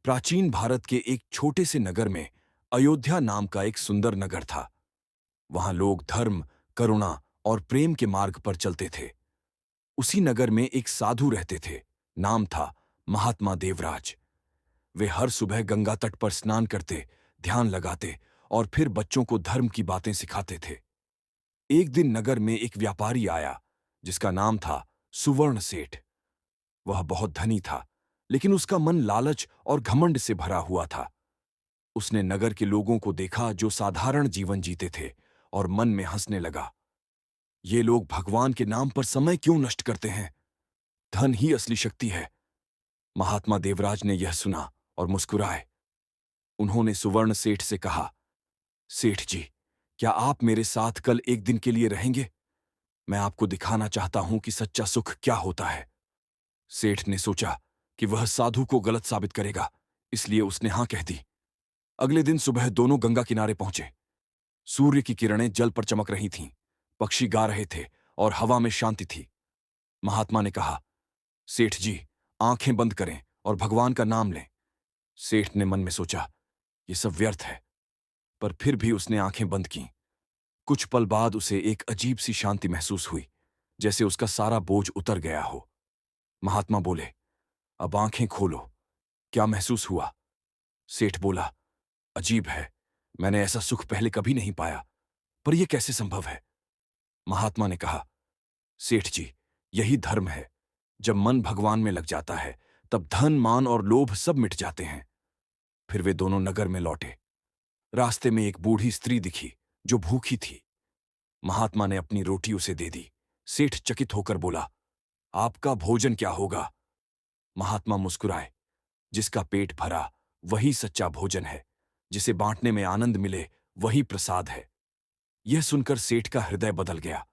प्राचीन भारत के एक छोटे से नगर में अयोध्या नाम का एक सुंदर नगर था। वहां लोग धर्म, करुणा और प्रेम के मार्ग पर चलते थे। उसी नगर में एक साधु रहते थे। नाम था महात्मा देवराज। वे हर सुबह गंगा तट पर स्नान करते, ध्यान लगाते और फिर बच्चों को धर्म की बातें सिखाते थे। एक दिन नगर में एक व्यापारी आया जिसका नाम था सुवर्ण सेठ। वह बहुत धनी था, लेकिन उसका मन लालच और घमंड से भरा हुआ था। उसने नगर के लोगों को देखा जो साधारण जीवन जीते थे और मन में हंसने लगा। ये लोग भगवान के नाम पर समय क्यों नष्ट करते हैं? धन ही असली शक्ति है। महात्मा देवराज ने यह सुना और मुस्कुराए। उन्होंने सुवर्ण सेठ से कहा, सेठ जी, क्या आप मेरे साथ कल एक दिन के लिए रहेंगे? मैं आपको दिखाना चाहता हूं कि सच्चा सुख क्या होता है। सेठ ने सोचा कि वह साधु को गलत साबित करेगा, इसलिए उसने हां कह दी। अगले दिन सुबह दोनों गंगा किनारे पहुंचे। सूर्य की किरणें जल पर चमक रही थीं, पक्षी गा रहे थे और हवा में शांति थी। महात्मा ने कहा, सेठ जी, आंखें बंद करें और भगवान का नाम लें। सेठ ने मन में सोचा, ये सब व्यर्थ है, पर फिर भी उसने आंखें बंद कीं। कुछ पल बाद उसे एक अजीब सी शांति महसूस हुई, जैसे उसका सारा बोझ उतर गया हो। महात्मा बोले, अब आंखें खोलो, क्या महसूस हुआ? सेठ बोला, अजीब है, मैंने ऐसा सुख पहले कभी नहीं पाया, पर यह कैसे संभव है? महात्मा ने कहा, सेठ जी, यही धर्म है। जब मन भगवान में लग जाता है, तब धन, मान और लोभ सब मिट जाते हैं। फिर वे दोनों नगर में लौटे। रास्ते में एक बूढ़ी स्त्री दिखी जो भूखी थी। महात्मा ने अपनी रोटी उसे दे दी। सेठ चकित होकर बोला, आपका भोजन क्या होगा? महात्मा मुस्कुराए, जिसका पेट भरा वही सच्चा भोजन है, जिसे बांटने में आनंद मिले वही प्रसाद है। यह सुनकर सेठ का हृदय बदल गया।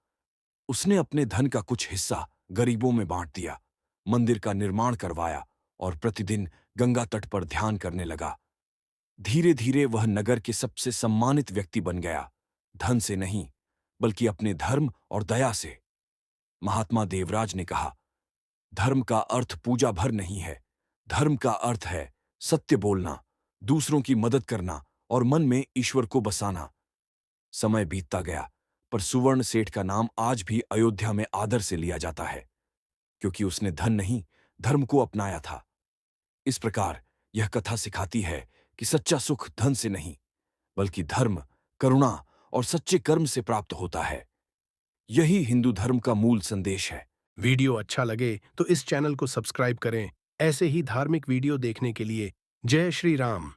उसने अपने धन का कुछ हिस्सा गरीबों में बांट दिया, मंदिर का निर्माण करवाया और प्रतिदिन गंगा तट पर ध्यान करने लगा। धीरे धीरे वह नगर के सबसे सम्मानित व्यक्ति बन गया, धन से नहीं, बल्कि अपने धर्म और दया से। महात्मा देवराज ने कहा, धर्म का अर्थ पूजा भर नहीं है। धर्म का अर्थ है सत्य बोलना, दूसरों की मदद करना और मन में ईश्वर को बसाना। समय बीतता गया, पर सुवर्ण सेठ का नाम आज भी अयोध्या में आदर से लिया जाता है, क्योंकि उसने धन नहीं, धर्म को अपनाया था। इस प्रकार यह कथा सिखाती है कि सच्चा सुख धन से नहीं, बल्कि धर्म, करुणा और सच्चे कर्म से प्राप्त होता है। यही हिंदू धर्म का मूल संदेश है। वीडियो अच्छा लगे तो इस चैनल को सब्सक्राइब करें। ऐसे ही धार्मिक वीडियो देखने के लिए जय श्री राम।